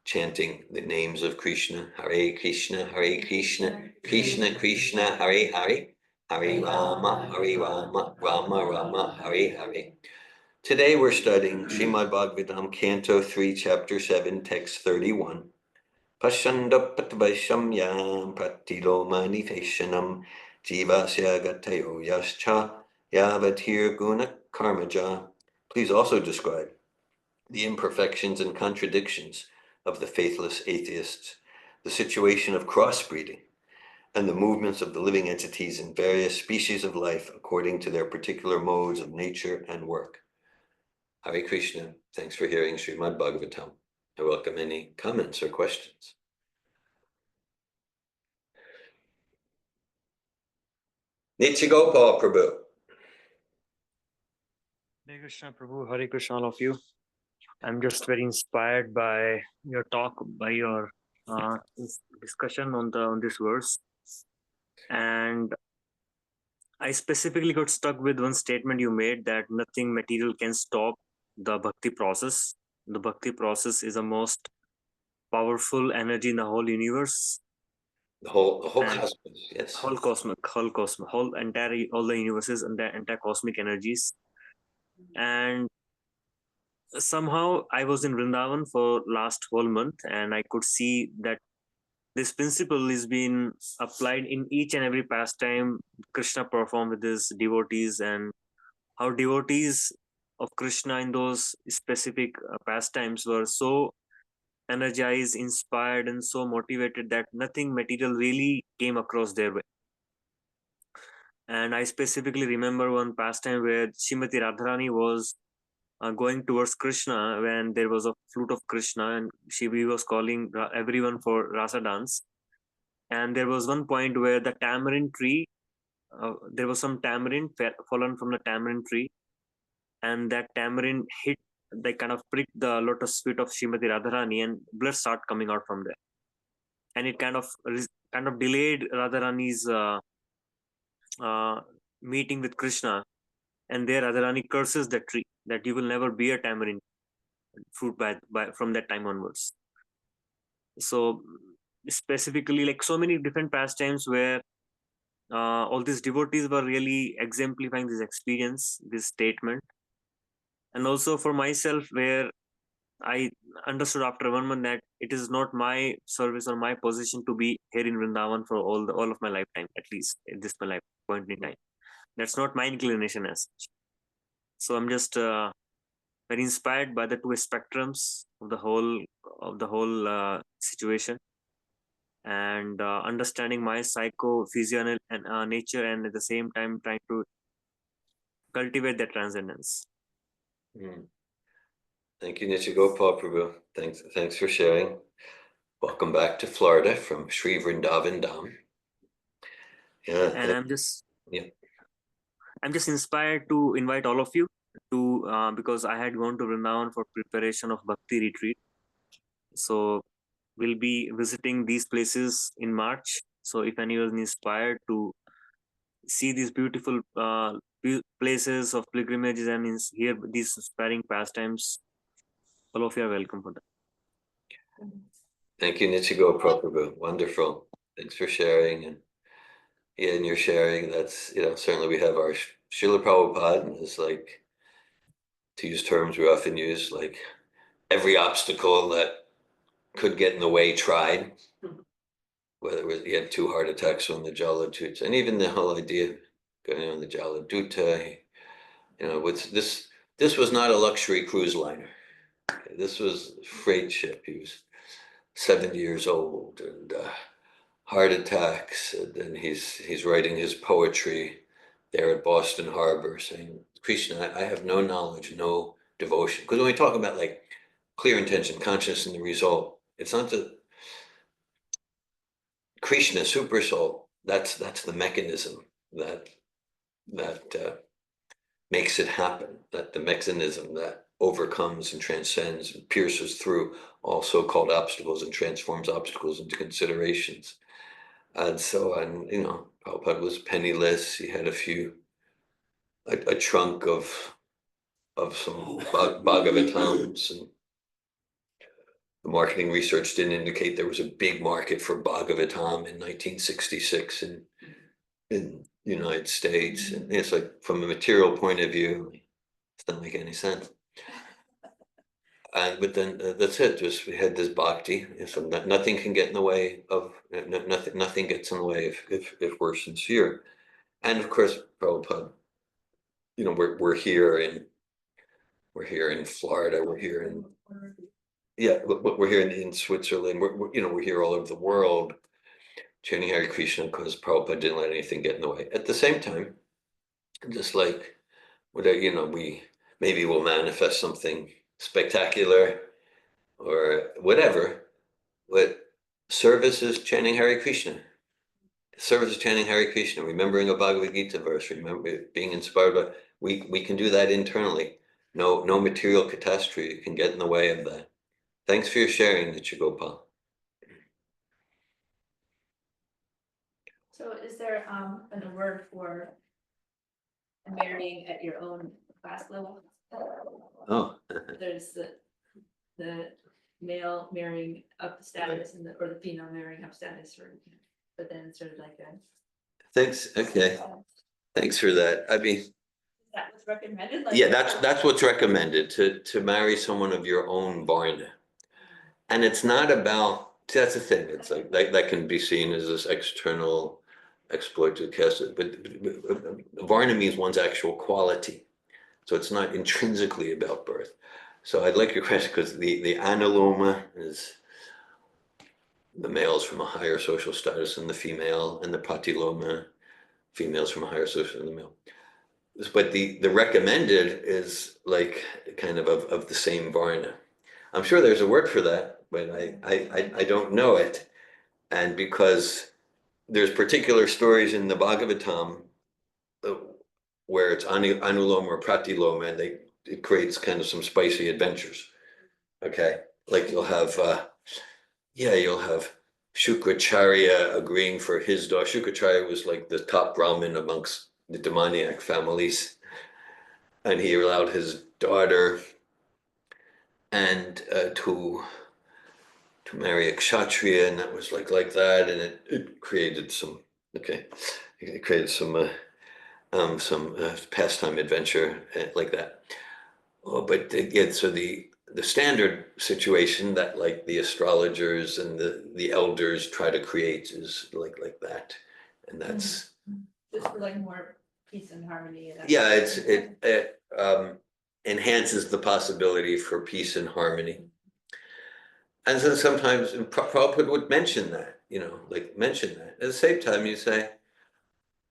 Speaker 1: chanting the names of Krishna: Hare Krishna, Hare Krishna, Krishna Krishna, Hare Hare, Hare Rama, Hare Rama, Rama Rama, Hare Hare. Today we're studying Srimad Bhagavatam, Canto 3, Chapter 7, Text 31. Pashanda patvaishamyam pratilo manifeshanam jivasya gatayo yascha yavatir guna karmaja. Please also describe the imperfections and contradictions of the faithless atheists, the situation of crossbreeding, and the movements of the living entities in various species of life according to their particular modes of nature and work. Hare Krishna. Thanks for hearing Srimad Bhagavatam. I welcome any comments or questions. Nityagopal Prabhu.
Speaker 3: Hare Krishna Prabhu, Hare Krishna all of you. I'm just very inspired by your talk, by your discussion on this verse, and I specifically got stuck with one statement you made, that nothing material can stop the bhakti process. The bhakti process is the most powerful energy in the whole universe.
Speaker 1: The whole cosmos, yes.
Speaker 3: Whole entire, all the universes and the entire cosmic energies. And somehow I was in Vrindavan for last whole month, and I could see that this principle is being applied in each and every pastime Krishna performed with his devotees, and how devotees of Krishna in those specific pastimes were so energized, inspired, and so motivated that nothing material really came across their way. And I specifically remember one pastime where Srimati Radharani was going towards Krishna when there was a flute of Krishna, and she was calling everyone for rasa dance. And there was one point where the tamarind tree, there was some tamarind fallen from the tamarind tree, and that tamarind hit, they kind of pricked the lotus feet of Srimati Radharani, and blood started coming out from there. And it kind of delayed Radharani's meeting with Krishna. And there Radharani curses the tree that you will never bear tamarind fruit from that time onwards. So specifically, like so many different pastimes where all these devotees were really exemplifying this experience, this statement. And also for myself, where I understood after 1 month that it is not my service or my position to be here in Vrindavan for all of my lifetime, at least at this my life point in time. That's not my inclination as such. So I'm just very inspired by the two spectrums of the whole situation, and understanding my psychophysiological and nature, and at the same time trying to cultivate that transcendence.
Speaker 1: Thank you, Nityagopal Prabhu. Thanks for sharing. Welcome back to Florida from Sri Vrindavan Dham. Yeah,
Speaker 3: and I'm just inspired to invite all of you to because I had gone to Vrindavan for preparation of Bhakti retreat. So we'll be visiting these places in March. So if anyone is inspired to see these beautiful places of pilgrimages and hear these inspiring pastimes, all of you are welcome for that.
Speaker 1: Thank you, Nityagopal Prabhu. Wonderful. Thanks for sharing. And in your sharing, that's, certainly we have our Srila Prabhupada is like, to use terms we often use, like every obstacle that could get in the way tried, whether it was he had 2 heart attacks on the Jaladuta, and even the whole idea going on the Jaladuta, with this this was not a luxury cruise liner. Okay, this was a freight ship. He was 70 years old and heart attacks, and then he's writing his poetry there at Boston Harbor, saying, Krishna, I have no knowledge, no devotion. Because when we talk about like clear intention, consciousness, and the result, it's not the Krishna, super soul. That's the mechanism that makes it happen. That the mechanism that overcomes and transcends and pierces through all so-called obstacles and transforms obstacles into considerations. And so, and you know, Prabhupada was penniless. He had a trunk of some Bhagavatams, and the marketing research didn't indicate there was a big market for Bhagavatam in 1966 in the United States. And it's like, from a material point of view, it doesn't make any sense. And but then that's it. Just we had this bhakti. So nothing can get in the way of nothing gets in the way if we're sincere. And of course, Prabhupada, you know, we're here in Florida. We're here in we're here in Switzerland. We're here all over the world, chanting Hare Krishna because Prabhupada didn't let anything get in the way. At the same time, just like whatever, you know, maybe we'll manifest something spectacular or whatever, but service is chanting Hare Krishna. Service is chanting Hare Krishna, remembering a Bhagavad Gita verse, remember being inspired by, we can do that internally. No material catastrophe can get in the way of that. Thanks for your sharing, Nichagopal.
Speaker 4: So is there a word for marrying at your own class level?
Speaker 1: Oh.
Speaker 4: There's the male marrying up the status and or the female marrying up status, but then sort of like a.
Speaker 1: Thanks. Okay. Thanks for that. I mean,
Speaker 4: That was recommended. Like,
Speaker 1: yeah, that's what's recommended, to marry someone of your own varna. And it's not about, that's the thing, it's like that can be seen as this external exploitative caste, but varna means one's actual quality. So it's not intrinsically about birth. So I'd like your question, because the anuloma is the males from a higher social status than the female, and the pratiloma, females from a higher social than the male. But the recommended is like kind of the same varna. I'm sure there's a word for that, but I don't know it. And because there's particular stories in the Bhagavatam where it's anuloma or pratiloma, and it creates kind of some spicy adventures. Okay, like you'll have Shukracharya agreeing for his daughter. Shukracharya was like the top Brahmin amongst the demoniac families, and he allowed his daughter and to marry a kshatriya, and that was like that, and it created some pastime adventure like that. Oh, but yeah, so the standard situation that like the astrologers and the elders try to create is like that, and that's
Speaker 4: just for like more peace and harmony. And
Speaker 1: yeah, it enhances the possibility for peace and harmony. And so sometimes Prabhupada would mention that, at the same time you say,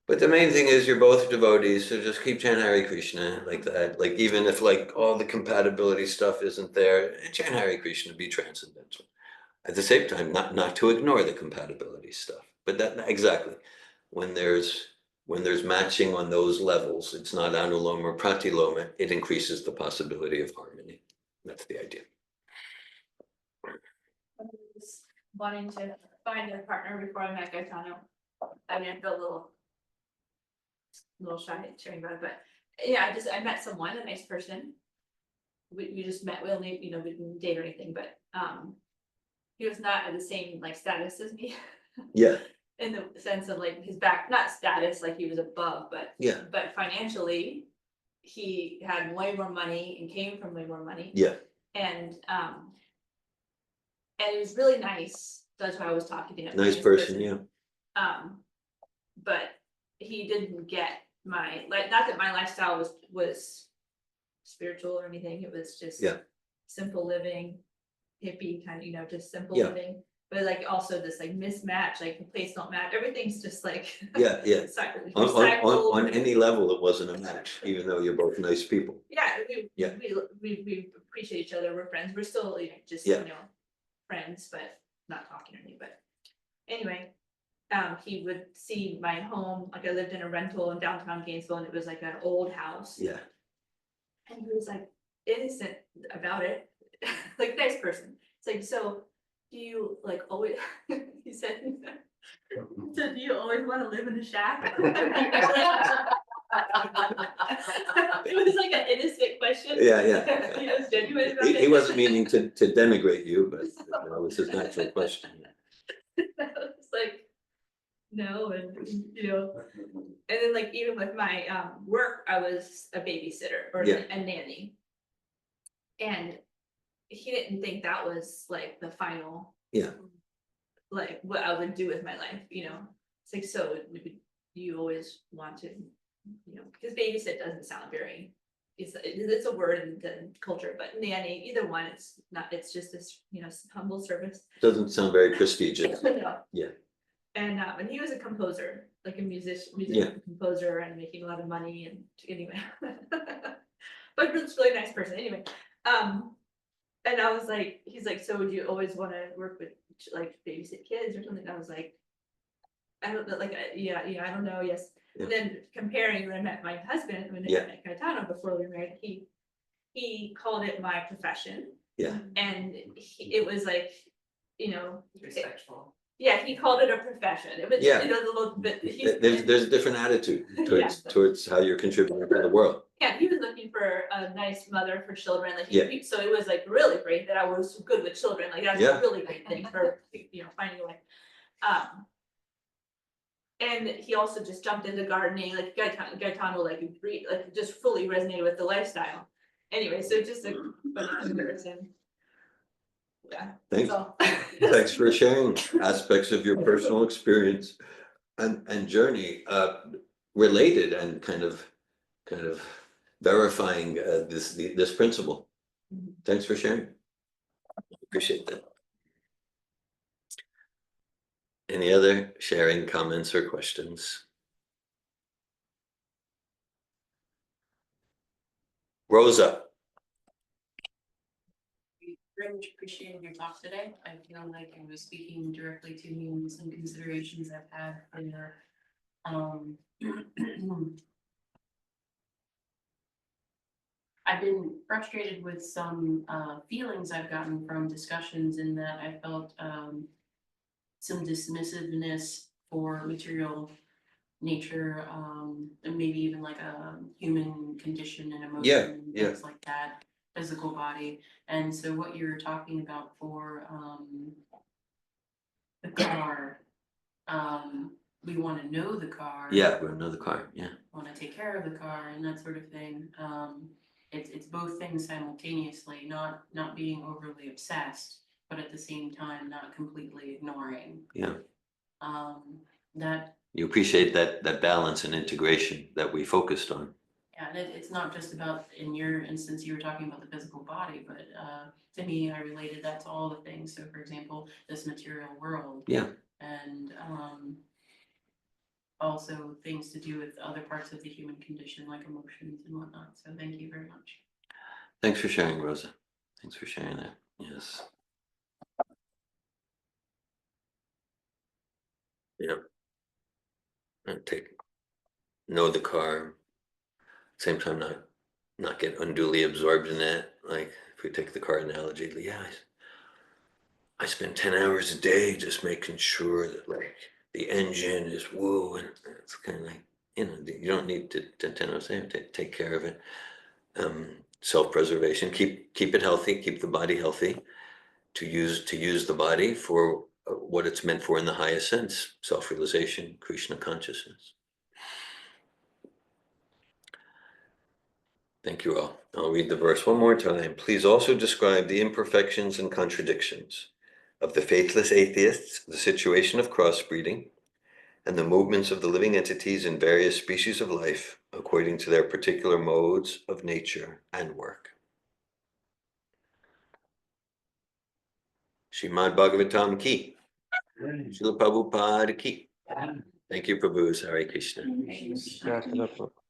Speaker 1: but the main thing is you're both devotees, so just keep chanting Hare Krishna like that. Like even if like all the compatibility stuff isn't there, chant Hare Krishna, be transcendental. At the same time, not to ignore the compatibility stuff, but that exactly when there's matching on those levels, it's not anuloma or pratiloma, it increases the possibility of harmony. That's the idea.
Speaker 4: Wanting to find a partner before I met Gaetano. I mean, I feel a little shy sharing about it, but yeah, I met someone, a nice person. We just met. We only, we didn't date or anything, but he was not at the same like status as me.
Speaker 1: Yeah.
Speaker 4: In the sense of like his not status, like he was above, but
Speaker 1: yeah.
Speaker 4: But financially, he had way more money and came from way more money.
Speaker 1: Yeah.
Speaker 4: And it was really nice. That's why I was talking to him.
Speaker 1: Nice person, yeah.
Speaker 4: But he didn't get my not that my lifestyle was spiritual or anything. It was just
Speaker 1: Yeah.
Speaker 4: simple living, hippie kind of, just simple
Speaker 1: Yeah.
Speaker 4: living. But like also this like mismatch, like the place don't match. Everything's just like
Speaker 1: Yeah, yeah.
Speaker 4: recycled.
Speaker 1: On any level, it wasn't a match, even though you're both nice people.
Speaker 4: Yeah,
Speaker 1: Yeah.
Speaker 4: we appreciate each other. We're friends. We're still just
Speaker 1: Yeah.
Speaker 4: friends, but not talking or anything. But anyway, he would see my home. Like I lived in a rental in downtown Gainesville, and it was like an old house.
Speaker 1: Yeah.
Speaker 4: And he was like innocent about it, like nice person. It's like, so do you like always? He said, so do you always want to live in a shack? It was like an innocent question.
Speaker 1: Yeah.
Speaker 4: He was genuine about it.
Speaker 1: He wasn't meaning to denigrate you, but it was his natural question.
Speaker 4: It's like, no, and and then like even with my work, I was a babysitter or
Speaker 1: Yeah.
Speaker 4: a nanny. And he didn't think that was like the final,
Speaker 1: Yeah.
Speaker 4: like what I would do with my life, It's like, so you always wanted, because babysit doesn't sound very, it's a word in the culture, but nanny, either one, it's not, it's just this, humble service.
Speaker 1: Doesn't sound very prestigious.
Speaker 4: No.
Speaker 1: Yeah.
Speaker 4: And he was a composer, like a musician,
Speaker 1: Yeah.
Speaker 4: composer, and making a lot of money, and anyway. But he was a really nice person anyway. And I was like, he's like, so would you always want to work with like babysit kids or something? And I was like, I don't know, like, yeah, I don't know, yes.
Speaker 1: Yeah.
Speaker 4: And then comparing when I met my husband, when I met Gaetano before we were married, he called it my profession.
Speaker 1: Yeah.
Speaker 4: And it was like,
Speaker 5: Respectful.
Speaker 4: yeah, he called it a profession. It was,
Speaker 1: Yeah.
Speaker 4: a little bit.
Speaker 1: There's a different attitude towards how you're contributing to the world.
Speaker 4: Yeah, he was looking for a nice mother for children. Like,
Speaker 1: Yeah.
Speaker 4: So it was like really great that I was good with children. Like that's
Speaker 1: Yeah.
Speaker 4: a really great thing for finding a way. And he also just jumped into gardening. Like Gaetano like agreed, like just fully resonated with the lifestyle. Anyway, so just a funny comparison. Yeah.
Speaker 1: Thanks.
Speaker 4: So.
Speaker 1: Thanks for sharing aspects of your personal experience and journey, related and kind of verifying this principle.
Speaker 4: Mhm.
Speaker 1: Thanks for sharing. Appreciate that. Any other sharing, comments, or questions? Rosa.
Speaker 5: We very much appreciated your talk today. I feel like it was speaking directly to me and some considerations I've had for your I've been frustrated with some feelings I've gotten from discussions in that I felt some dismissiveness for material nature, and maybe even like a human condition and emotion and things like that, physical body. And so what you're talking about for the car, we want to know the car.
Speaker 1: Yeah, we know the car. Yeah.
Speaker 5: Want to take care of the car and that sort of thing. It's both things simultaneously, not being overly obsessed, but at the same time not completely ignoring.
Speaker 1: Yeah.
Speaker 5: That
Speaker 1: you appreciate that balance and integration that we focused on.
Speaker 5: Yeah, and it's not just about, in your instance, you were talking about the physical body, but to me, I related that to all the things. So, for example, this material world.
Speaker 1: Yeah.
Speaker 5: And also things to do with other parts of the human condition, like emotions and whatnot. So, thank you very much.
Speaker 1: Thanks for sharing, Rosa. Thanks for sharing that. Yes. Yeah. And know the car. Same time, not get unduly absorbed in that. Like if we take the car analogy, yeah, I spend 10 hours a day just making sure that like the engine is woo, and it's kind of like, you don't need to 10 hours a day, take care of it. Self-preservation, keep it healthy, keep the body healthy, to use the body for what it's meant for in the highest sense, self-realization, Krishna consciousness. Thank you all. I'll read the verse one more time. Please also describe the imperfections and contradictions of the faithless atheists, the situation of crossbreeding, and the movements of the living entities in various species of life according to their particular modes of nature and work. Srimad Bhagavatam ki. Srila Prabhupada ki. Thank you, Prabhu. Hare Krishna.
Speaker 3: Yeah, Srila Prabhupada.